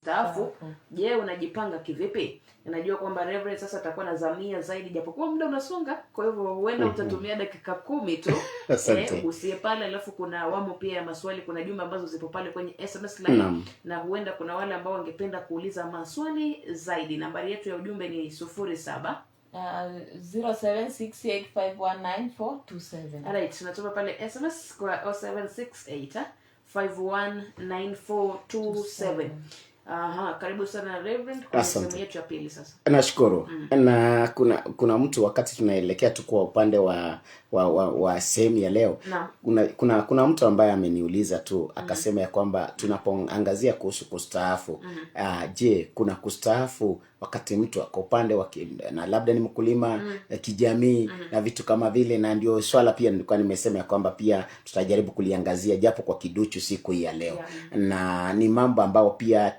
Taafu, je, unajipanga kivipi? Najua kwamba Reverend sasa atakuwa na zamia zaidi, japokuwa muda unasonga, kwa hivyo huenda utatumia dakika 10 tu. Usiye pale, alafu kuna awamu pia ya maswali, kuna jumbe ambazo zipo pale kwenye SMS line na huenda kuna wale ambao wangependa kuuliza maswali zaidi. Nambari yetu ya ujumbe ni 0768519427. Alright, tunatuma pale SMS kwa 0768 519427. Karibu sana Reverend kwa sehemu yetu ya pili sasa. Nashukuru. Na kuna mtu wakati tunaelekea tu kwa upande wa sehemu ya leo. Kuna mtu ambaye ameniuliza tu akasema ya kwamba tunapoangazia kuhusu kustaafu, je, kuna kustaafu wakati mtu kwa upande wa na labda ni mkulima kijamii na vitu kama vile, na ndio swala pia nilikuwa nimesema ya kwamba pia tutajaribu kuliangazia japo kwa kiduchu siku hii ya leo. Na ni mambo ambao pia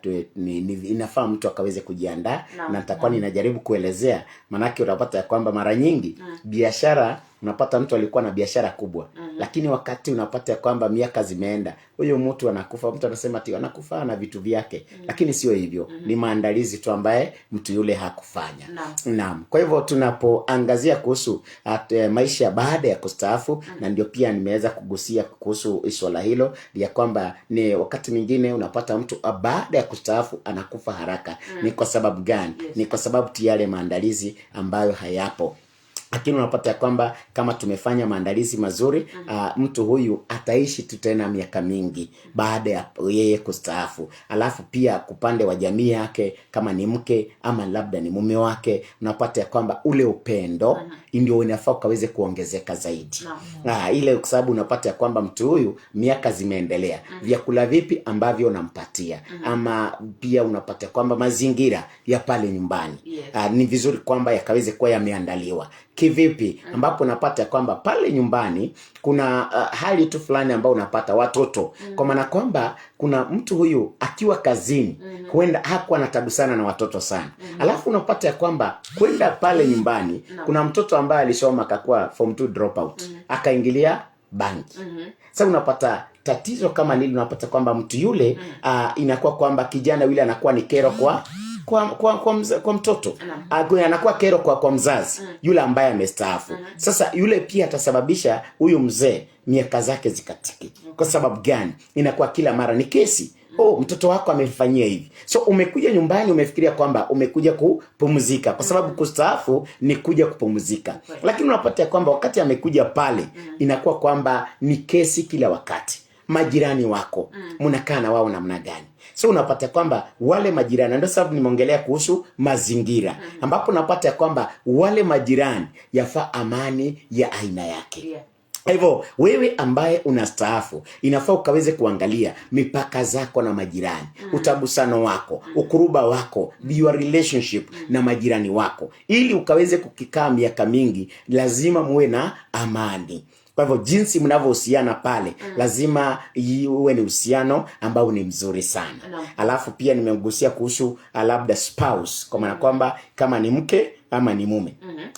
inafaa mtu akaweze kujiandaa, na nitakuwa ninajaribu kuelezea, manake utapata ya kwamba mara nyingi biashara, unapata mtu alikuwa na biashara kubwa, lakini wakati unapata ya kwamba miaka zimeenda, huyo mtu anakufa, mtu anasema ati anakufa na vitu vyake, lakini sio hivyo. Ni maandalizi tu ambaye mtu yule hakufanya. Naam. Kwa hivyo tunapoangazia kuhusu maisha baada ya kustaafu, na ndio pia nimeweza kugusia kuhusu swala hilo ya kwamba ni wakati mwingine unapata mtu baada ya kustaafu anakufa haraka. Ni kwa sababu gani? Ni kwa sababu yale maandalizi ambayo hayapo. Lakini unapata ya kwamba kama tumefanya maandalizi mazuri, mtu huyu ataishi tu tena miaka mingi baada ya yeye kustaafu. Alafu pia kupande wa jamii yake, kama ni mke ama labda ni mume wake, unapata ya kwamba ule upendo ndio unafaa kaweze kuongezeka zaidi. Ile kwa sababu unapata ya kwamba mtu huyu miaka zimeendelea, vyakula vipi ambavyo unampatia, ama pia unapata kwamba mazingira ya pale nyumbani ni vizuri kwamba yakaweze kuwa yameandaliwa. Kivipi? Ambapo unapata kwamba pale nyumbani kuna hali tu fulani ambao unapata watoto, kwa maana kwamba kuna mtu huyu akiwa kazini huenda hakuwa anatagusana na watoto sana. Alafu unapata kwamba kwenda pale nyumbani kuna mtoto ambaye alisoma akakuwa form 2 dropout, akaingilia banki. Sasa unapata tatizo kama nili, unapata kwamba mtu yule inakuwa kwamba kijana yule anakuwa ni kero kwa mtoto, anakuwa kero kwa mzazi yule ambaye amestaafu. Sasa yule pia atasababisha huyu mzee miaka zake zikatiki. Kwa sababu gani? Inakuwa kila mara ni kesi. Mtoto wako amefanyia hivi. So umekuja nyumbani umefikiria kwamba umekuja kupumzika, kwa sababu kustaafu ni kuja kupumzika. Lakini unapata kwamba wakati amekuja pale inakuwa kwamba ni kesi kila wakati. Majirani wako mnakaa na wao namna gani? So unapata kwamba wale majirani, ndio sababu nimeongelea kuhusu mazingira, ambapo unapata kwamba wale majirani yafaa amani ya aina yake. Hivyo wewe ambaye unastaafu inafaa ukaweze kuangalia mipaka zako na majirani, utabusano wako, ukuruba wako, your relationship na majirani wako, ili ukaweze kukikaa miaka mingi. Lazima muwe na amani. Kwa hivyo jinsi mnavyohusiana pale lazima uwe ni uhusiano ambao ni mzuri sana. Alafu pia nimegusia kuhusu labda spouse, kwa maana kwamba kama ni mke ama ni mume.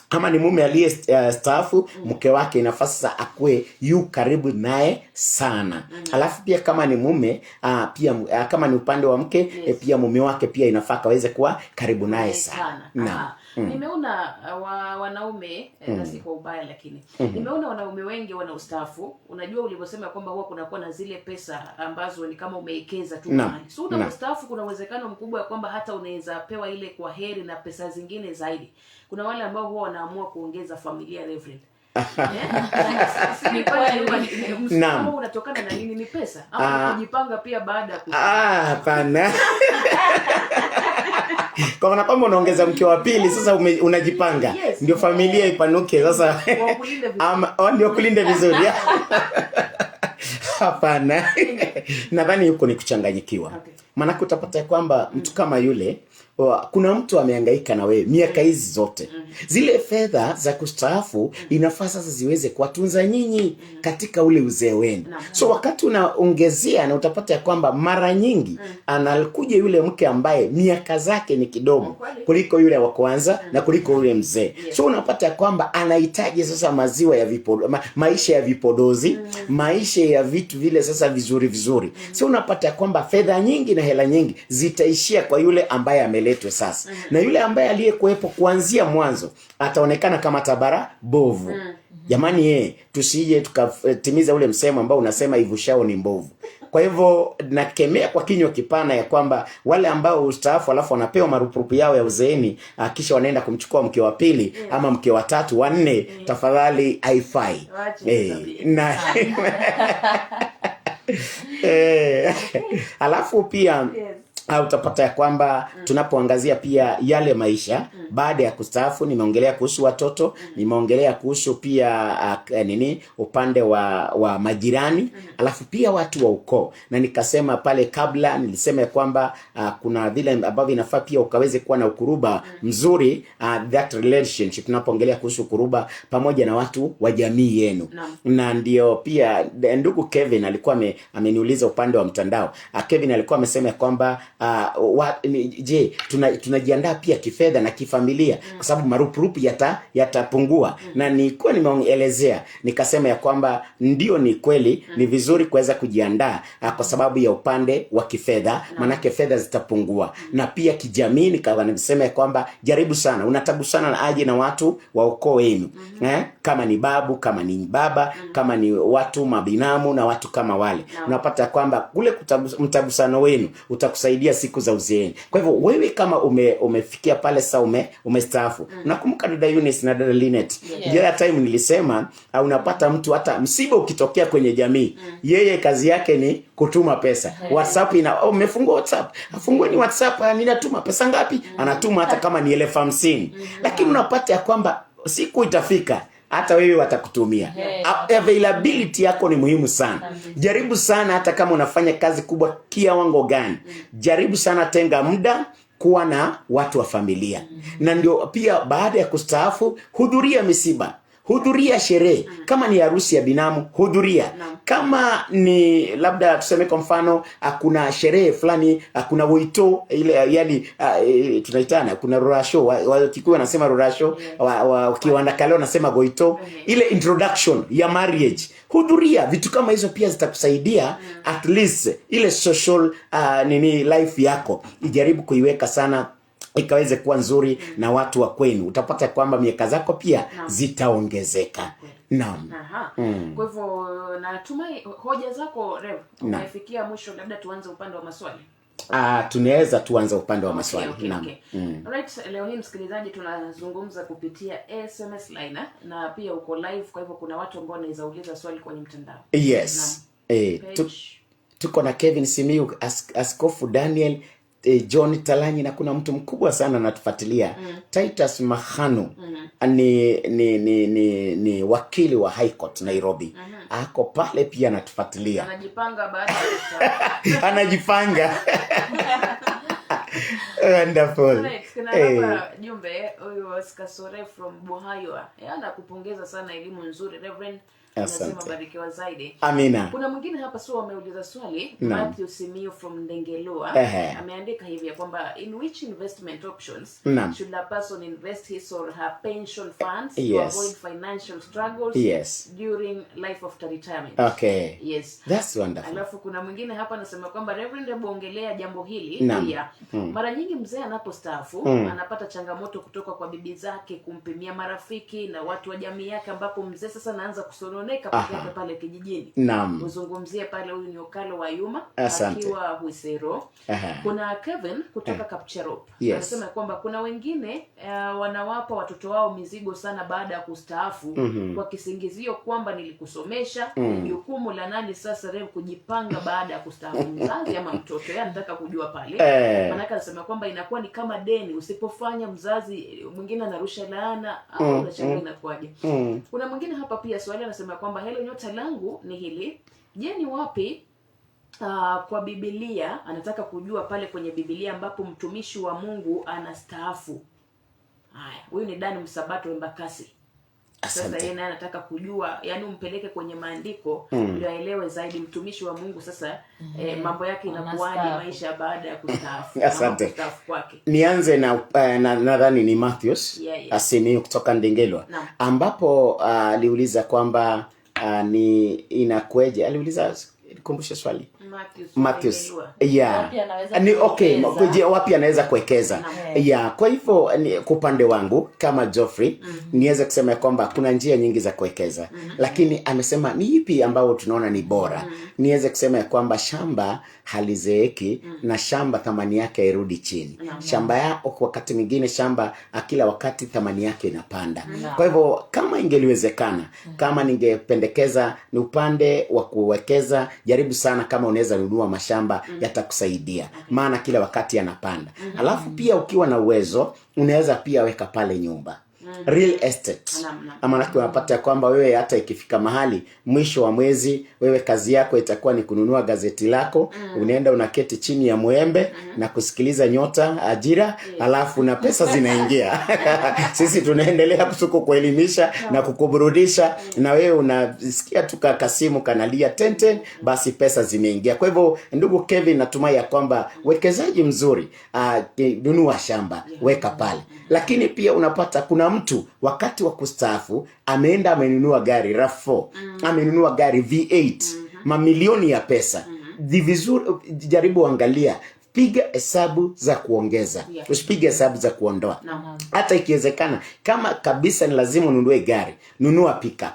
Kama ni mume aliye staafu, mke wake inafaa sasa akue yu karibu naye sana. Alafu pia kama ni mume pia kama ni upande wa mke pia mume wake pia inafaa kaweze kuwa karibu naye sana. Nimeona wanaume na si kwa ubaya, lakini nimeona wanaume wengi wana ustaafu. Unajua ulivyosema kwamba huwa kunakuwa na zile pesa ambazo ni kama umeekeza tu mahali. So unapostaafu kuna uwezekano mkubwa kwamba hata unaweza pewa ile kwa heri na pesa zingine zaidi. Kuna wale ambao huwa wanaamua kuongeza familia, Reverend. Naam. Unatokana na nini? Ni pesa au kujipanga pia baada ya hapana. Kwa maana kwamba unaongeza mke wa pili, sasa unajipanga ndio familia ipanuke sasa. Ndio kulinde vizuri. Hapana. Nadhani yuko ni kuchanganyikiwa. Maana utapata kwamba mtu kama yule, kuna mtu amehangaika na wewe miaka hizi zote. Zile fedha za kustaafu inafaa sasa ziweze kuwatunza nyinyi katika ule uzee wenu. So wakati unaongezea, na utapata kwamba mara nyingi anakuja yule mke ambaye miaka zake ni kidogo kuliko yule wa kwanza na kuliko yule mzee. So unapata kwamba anahitaji sasa maziwa ya maisha ya vipodozi, maisha ya vitu vile sasa vizuri. So unapata kwamba fedha nyingi na hela nyingi zitaishia kwa yule ambaye ameletwe sasa. Na yule ambaye aliyekuwepo kuanzia mwanzo ataonekana kama tabara bovu. Jamani, tusije tukatimiza ule msemo ambao unasema ivushao ni mbovu. Kwa hivyo nakemea kwa kinywa kipana ya kwamba wale ambao ustaafu alafu wanapewa marupurupu yao ya uzeeni, kisha wanaenda kumchukua mke wa pili ama mke wa tatu wa nne, tafadhali haifai. Na alafu pia utapata ya kwamba tunapoangazia pia yale maisha baada ya kustaafu, nimeongelea kuhusu watoto, nimeongelea kuhusu pia upande wa majirani, alafu pia watu wa ukoo. Na nikasema pale kabla, nilisema ya kwamba kuna vile ambavyo inafaa pia ukaweze kuwa na ukuruba mzuri, that relationship. Tunapoongelea kuhusu ukuruba pamoja na watu wa jamii yenu. Na ndio pia ndugu Kevin alikuwa ameniuliza upande wa mtandao. Kevin alikuwa amesema ya kwamba je, tunajiandaa pia kifedha na kifamilia kwa sababu marupurupu yatapungua. Na nilikuwa nimeelezea nikasema ya kwamba ndio, ni kweli, ni vizuri kuweza kujiandaa kwa sababu ya upande wa kifedha, manake fedha zitapungua. Na pia kijamii nikasema ya kwamba jaribu sana, unatagusana na aje na watu wa ukoo wenu, kama ni babu, kama ni baba, kama ni watu mabinamu na watu kama wale, unapata kwamba kule mtagusano wenu utakusaidia siku za uzeeni. Kwa hivyo wewe kama umefikia pale sasa, umestaafu, nakumbuka dada Eunice na dada Linet, yeah, time nilisema unapata mtu hata msiba ukitokea kwenye jamii, yeye kazi yake ni kutuma pesa. WhatsApp umefungua WhatsApp, afungue ni WhatsApp, ninatuma pesa ngapi, anatuma hata kama ni 50,000. Lakini unapata ya kwamba siku itafika hata wewe watakutumia. Availability yako ni muhimu sana. Jaribu sana, hata kama unafanya kazi kubwa kiwango gani, jaribu sana tenga muda kuwa na watu wa familia. Na ndio pia baada ya kustaafu, hudhuria misiba, hudhuria sherehe. Kama ni harusi ya binamu, hudhuria. Kama ni labda tuseme kwa mfano kuna sherehe fulani, kuna wito ile, yani tunaitana, kuna rorasho, wa Kikuyu wanasema rorasho, wa Kiwandakale wanasema goito, ile introduction ya marriage, hudhuria. Vitu kama hizo pia zitakusaidia at least ile social life yako ijaribu kuiweka sana ikaweze kuwa nzuri na watu wa kwenu. Utapata kwamba miaka zako pia zitaongezeka. Naam. Kwa hivyo natumai hoja zako Rev umefikia mwisho, labda tuanze upande wa maswali. Tunaweza tuanze upande wa maswali. Naam. Right, leo hii msikilizaji tunazungumza kupitia SMS line na pia uko live, kwa hivyo kuna watu ambao wanaweza uliza swali kwenye mtandao. Yes. Tuko na Kevin Simiyu, Askofu Daniel, John Talanyi, na kuna mtu mkubwa sana anatufuatilia, Titus Mahano, ni wakili wa High Court Nairobi. Ako pale pia anatufuatilia. Anajipanga baada ya anajipanga. Wonderful. Kuna hapa jumbe huyu Oscar Sore from Buhayo. Anakupongeza sana, elimu nzuri Reverend. Nasema barikiwa zaidi. Amina. Kuna mwingine hapa sio ameuliza swali, Matthew Simiyu from Ndengelua. Ameandika hivi kwamba in which investment options should a person invest his or her pension funds to avoid financial struggles during life after retirement? Okay. Yes. That's wonderful. Alafu kuna mwingine hapa anasema kwamba Reverend ameongelea jambo hili pia. Mara nyingi mzee anapostaafu anapata changamoto kutoka kwa bibi zake kumpimia marafiki na watu wa jamii yake, ambapo mzee sasa anaanza kusononeka pale kijijini. Uzungumzie pale, huyu ni Okalo wa Yuma akiwa Huisero. Kuna Kevin kutoka Kapcherop. Anasema kwamba kuna wengine wanawapa watoto wao mizigo sana baada ya kustaafu kwa kisingizio kwamba nilikusomesha, jukumu la nani sasa Rev kujipanga baada ya kustaafu, mzazi ama mtoto? Yeye anataka kujua pale. Maana anasema kwamba inakuwa ni kama deni, usipofanya mzazi mwingine anarusha laana au unachanga inakuaje. Kuna mwingine hapa pia swali anasema kwamba hello, nyota langu ni hili. Je, ni wapi kwa Biblia, anataka kujua pale kwenye Biblia ambapo mtumishi wa Mungu anastaafu? Haya, huyu ni Dani Msabato Mbakasi. Sasa yeye anataka kujua, yani umpeleke kwenye maandiko ndio aelewe zaidi mtumishi wa Mungu sasa mambo yake inakuwaje maisha baada ya kustaafu. Asante. Nianze na nadhani ni Matthews Asimi kutoka Ndengelwa, ambapo aliuliza kwamba ni inakweje, aliuliza, kumbusha swali. Matthews. Yeah. Ni okay, wapi anaweza kuwekeza. Yeah, kwa hivyo kwa upande wangu kama Geoffrey niweze kusema kwamba kuna njia nyingi za kuwekeza. Lakini amesema ni ipi ambao tunaona ni bora. Niweze kusema kwamba shamba halizeeki na shamba thamani yake irudi chini. Shamba yako wakati mwingine shamba kila wakati thamani yake inapanda. Kwa hivyo kama ingeliwezekana, kama ningependekeza ni upande wa kuwekeza, jaribu sana kama unaweza nunua mashamba yatakusaidia. Maana kila wakati yanapanda. Alafu pia ukiwa na uwezo unaweza pia weka pale nyumba. Real estate. Maana unapata kwamba wewe hata ikifika mahali mwisho wa mwezi wewe kazi yako itakuwa ni kununua gazeti lako, unaenda unaketi chini ya mwembe na kusikiliza nyota ajira, alafu na pesa zinaingia. Sisi tunaendelea kuelimisha na kukuburudisha, na wewe unasikia tu kasimu kanalia tenten, basi pesa zimeingia. Kwa hivyo ndugu Kevin, natumai ya kwamba wekezaji mzuri, nunua shamba, weka pale. Lakini pia unapata kuna mtu wakati wa kustaafu ameenda amenunua gari RAV4, amenunua gari V8, mamilioni ya pesa. Vizuri jaribu angalia, piga hesabu za kuongeza, usipige hesabu za kuondoa. Hata ikiwezekana kama kabisa ni lazima ununue gari, nunua pickup.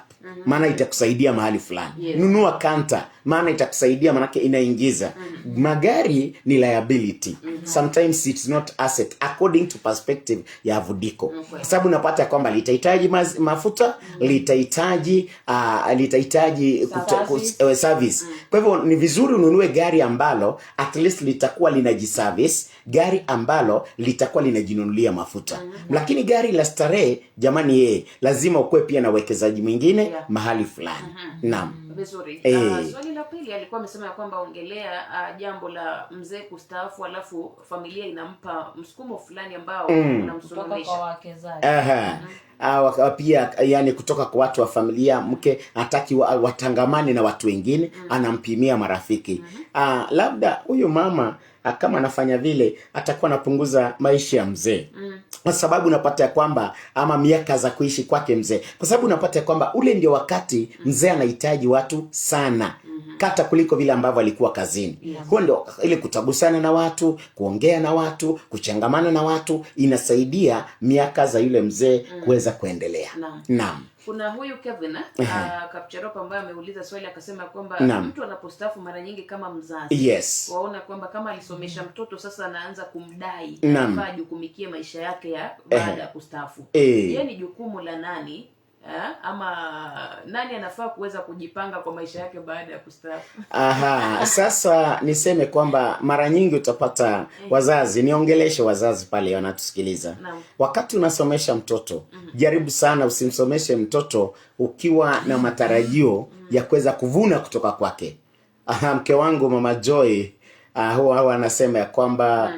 Maana itakusaidia mahali fulani. Nunua Kanta, maana itakusaidia, maana inaingiza. Magari ni liability. Sometimes it's not asset according to perspective ya Vudiko. Kwa sababu unapata kwamba litahitaji mafuta, litahitaji service. Kwa hivyo ni vizuri ununue gari ambalo at least litakuwa linajiservice, gari ambalo litakuwa linajinunulia mafuta. Lakini gari la starehe, jamani, lazima ukue pia na wekezaji mwingine mahali fulani. Naam. Vizuri. Swali la pili alikuwa amesema kwamba ongelea jambo la mzee kustaafu alafu familia inampa msukumo fulani ambao unamsuluhisha kwa wawekezaji. Pia yani kutoka kwa watu wa familia, mke hataki watangamane na watu wengine, anampimia marafiki. Labda huyu mama kama anafanya vile atakuwa anapunguza maisha ya mzee. Kwa sababu unapata kwamba ama miaka za kuishi kwake mzee. Kwa sababu unapata kwamba ule ndio wakati mzee anahitaji watu sana. Kata kuliko vile ambavyo alikuwa kazini. Huo ndio ile kutagusana na watu, kuongea na watu, kuchangamana na watu, inasaidia miaka za yule mzee kuweza kuendelea. Naam. Kuna huyu Kevin Kapcheropa ambaye ameuliza swali akasema kwamba mtu anapostaafu mara nyingi kama mzazi waona kwamba kama alisomesha mtoto sasa anaanza kumdai anafaa jukumikie maisha yake ya baada ya kustaafu. Je, ni jukumu la nani? Ama nani anafaa kuweza kujipanga kwa maisha yake baada ya kustaafu? Sasa niseme kwamba mara nyingi utapata wazazi, niongeleshe wazazi pale wanatusikiliza. Wakati unasomesha mtoto, jaribu sana usimsomeshe mtoto ukiwa na matarajio ya kuweza kuvuna kutoka kwake. Mke wangu Mama Joy huwa anasema ya kwamba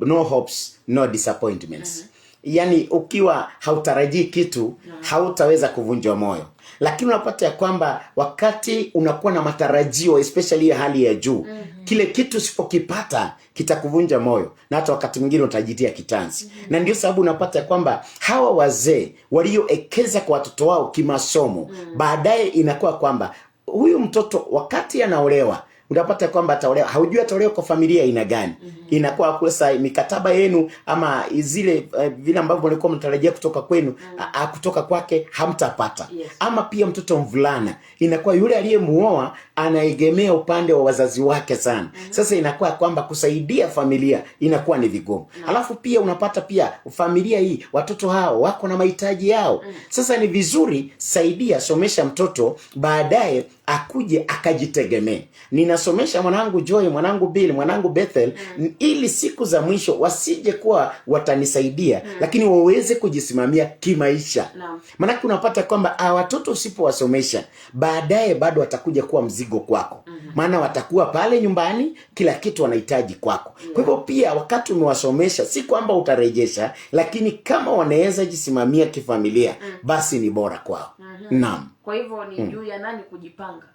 no hopes, no disappointments. Yani ukiwa hautarajii kitu, hautaweza kuvunjwa moyo. Lakini unapata ya kwamba wakati unakuwa na matarajio, especially ya hali ya juu, kile kitu usipokipata kitakuvunja moyo, na hata wakati mwingine utajitia kitanzi. Na ndio sababu unapata ya kwamba hawa wazee walioekeza kwa watoto wao kimasomo, baadaye inakuwa kwamba huyu mtoto wakati anaolewa, unapata kwamba ataolewa, haujui ataolewa kwa familia aina gani. Inakuwa kosa mikataba yenu ama zile vile ambavyo mlikuwa mnatarajia kutoka kwenu, kutoka kwake hamtapata. Ama pia mtoto mvulana, inakuwa yule aliyemuoa anaegemea upande wa wazazi wake sana. Sasa inakuwa kwamba kusaidia familia inakuwa ni vigumu. Alafu pia unapata pia familia hii watoto hao wako na mahitaji yao. Sasa ni vizuri saidia, somesha mtoto, baadaye akuje akajitegemee. Ninasomesha mwanangu Joy, mwanangu Bill, mwanangu Bethel, ili siku za mwisho wasije kuwa watanisaidia, lakini waweze kujisimamia kimaisha. Maana unapata kwamba watoto usipowasomesha, baadaye bado watakuja kuwa mzigo kwako. Maana watakuwa pale nyumbani, kila kitu wanahitaji kwako. Kwa hivyo pia wakati umewasomesha, si kwamba utarejesha, lakini kama wanaweza jisimamia kifamilia, basi ni bora kwao. Naam. Kwa hivyo ni juu ya nani kujipanga?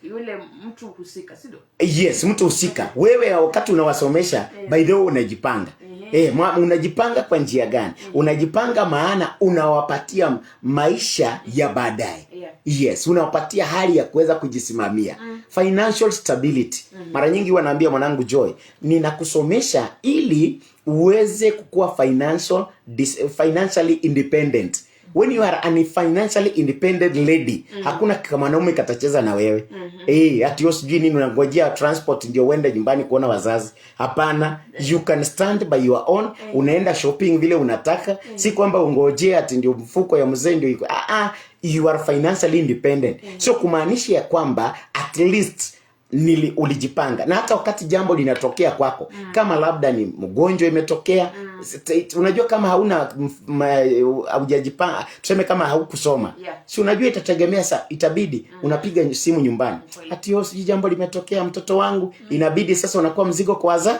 Yule mtu husika, sio? Yes, mtu husika. Wewe wakati unawasomesha, by the way unajipanga. Unajipanga kwa njia gani? Unajipanga maana unawapatia maisha ya baadaye. Yes, unawapatia hali ya kuweza kujisimamia. Financial stability. Mara nyingi wanaambia mwanangu Joy, ninakusomesha ili uweze kukua financially independent. When you are a financially independent lady, hakuna mwanaume katacheza na wewe. Ati sijui nini unangojea transport ndio uende nyumbani kuona wazazi. Hapana, you can stand by your own. Unaenda shopping vile unataka. Si kwamba ungojea ati ndio mfuko ya mzee ndio iko. You are financially independent. So kumaanisha ya kwamba at least ulijipanga, na hata wakati jambo linatokea kwako, kama labda ni mgonjwa imetokea, unajua kama hauna hujajipanga, tuseme kama haukusoma, si unajua itategemea itabidi unapiga simu nyumbani, ati si jambo limetokea mtoto wangu, inabidi sasa unakuwa mzigo kwa wazazi.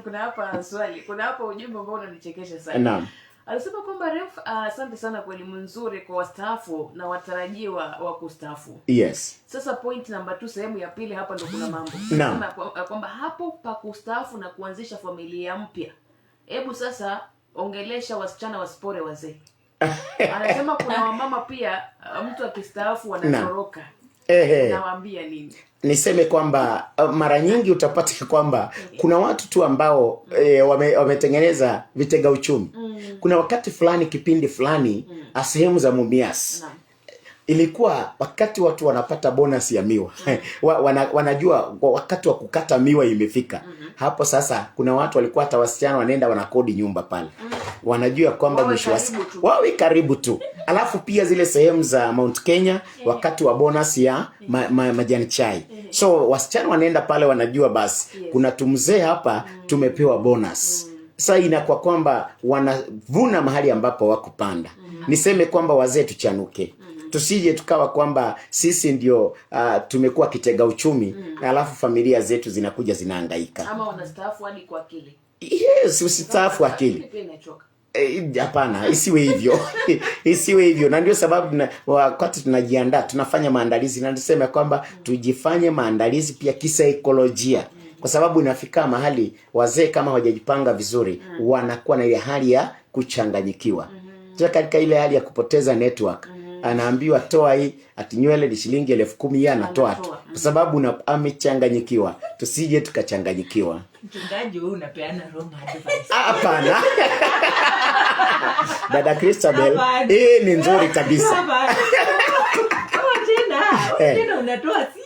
Kuna hapa swali, kuna hapa ujumbe ambao unanichekesha sana. Naam. Alisema kwamba Ref, asante sana kwa elimu nzuri kwa wastaafu na watarajiwa wa kustaafu. Yes. Sasa point number 2 sehemu ya pili hapa ndo kuna mambo. Naam. Kwamba hapo pa kustaafu na kuanzisha familia mpya. Hebu sasa ongelesha wasichana wasipore wazee. Anasema kuna wamama pia mtu akistaafu wanatoroka. Nawaambia nini? Niseme kwamba mara nyingi utapata kwamba kuna watu tu ambao wametengeneza vitega uchumi. Kuna wakati fulani, kipindi fulani, sehemu za Mumias, ilikuwa wakati watu wanapata bonus ya miwa. Wanajua wakati wa kukata miwa imefika. Hapo sasa kuna watu walikuwa hata wasichana wanaenda wanakodi nyumba pale. Wanajua kwamba mwisho wawe karibu tu. Alafu pia zile sehemu za Mount Kenya wakati wa bonus ya majani chai. So wasichana wanaenda pale wanajua basi kuna tumzee hapa tumepewa bonus. Sasa inakuwa kwamba wanavuna mahali ambapo wakupanda. Niseme kwamba wazee tuchanuke. Tusije tukawa kwamba sisi ndio tumekuwa kitega uchumi, alafu familia zetu zinakuja zinahangaika. Ama wanastaafu hadi kwa akili. Yes, usitaafu akili. Hapana, isiwe hivyo. Isiwe hivyo. Na ndio sababu wakati tunajiandaa, tunafanya maandalizi, na niseme kwamba tujifanye maandalizi pia kisaikolojia. Kwa sababu inafika mahali wazee kama hawajajipanga vizuri, wanakuwa na ile hali ya kuchanganyikiwa. Katika ile hali ya kupoteza network. Anaambiwa toa hii, ati nywele ni shilingi 10,000 anatoa tu. Kwa sababu amechanganyikiwa. Tusije tukachanganyikiwa. Mchungaji wewe unapeana wrong advice. Hapana. Dada Christabel, ni nzuri kabisa. Tena unatoa siri.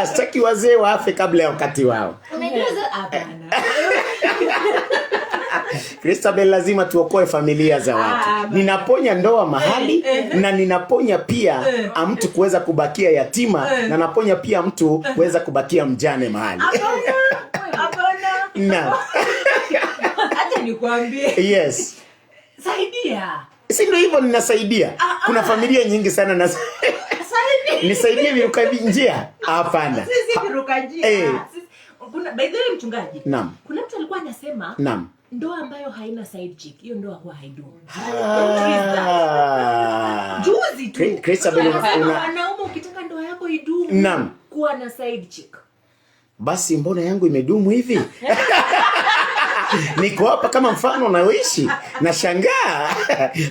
Sitaki wazee wafe kabla ya wakati wao. Unajua hapana. Christabel, lazima tuokoe familia za watu. Ninaponya ndoa mahali na ninaponya pia mtu kuweza kubakia yatima na naponya pia mtu kuweza kubakia mjane mahali. Hapana. Na Acha nikwambie. Yes. Saidia. Si ndio hivyo ninasaidia. Kuna familia nyingi sana na nisaidie viruka njia. Hapana. Sisi viruka njia. Kuna by the way mchungaji. Naam. Kuna mtu alikuwa anasema naam, ndoa ambayo haina side chick, hiyo ndoa huwa haidumu. Juzi tu. Christabel, wanaume ukitaka ndoa yako idumu, naam, kuwa na side chick. Basi mbona yangu imedumu hivi? Niko hapa kama mfano unaoishi. Nashangaa.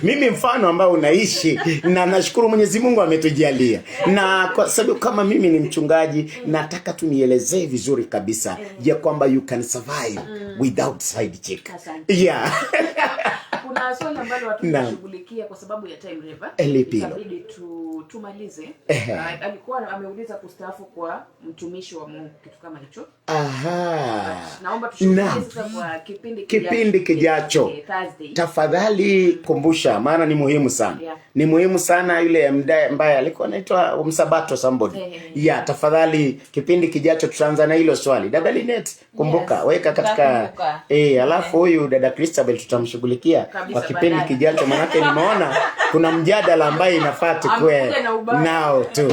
Mimi mfano ambao unaishi, na nashukuru Mwenyezi Mungu ametujalia. Na kwa sababu kama mimi ni mchungaji, nataka tu nielezee vizuri kabisa ya kwamba you can survive without side chick. Yeah. Kuna swali ambalo watu wanashughulikia kwa sababu ya time river. Itabidi tumalize. Alikuwa ameuliza kustaafu kwa mtumishi wa Mungu, kitu kama hicho. Naomba tushughulikie sasa kwa kipindi kijacho. Tafadhali kumbusha, maana ni muhimu sana. Ni muhimu sana yule ambaye alikuwa anaitwa Msabato somebody. Tafadhali kipindi kijacho tutaanza na hilo swali. Dada Linet, kumbuka, weka katika alafu huyu dada Christabel tutamshughulikia kwa kipindi kijacho, maana nimeona kuna mjadala ambaye inafaa tukue nao tu.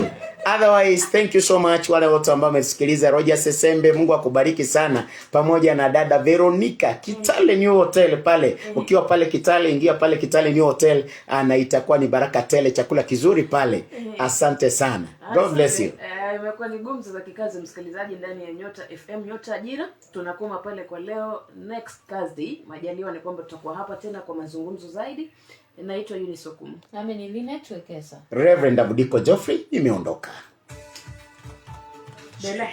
Otherwise, thank you so much wale wote ambao wamesikiliza. Roger Sesembe, Mungu akubariki sana, pamoja na dada Veronica, Kitale New Hotel pale. Ukiwa pale Kitale, ingia pale Kitale New Hotel, na itakuwa ni baraka tele, chakula kizuri pale. Asante sana. God bless you. Imekuwa ni gumzo za kikazi msikilizaji ndani ya Nyota FM, Nyota Ajira. Tunakoma pale kwa leo. Next Thursday, majaliwa ni kwamba tutakuwa hapa tena kwa mazungumzo zaidi. Naitwa Eunice Okumu. Nami ni Linet Wekesa. Reverend Abudiko Geoffrey imeondoka. Bela.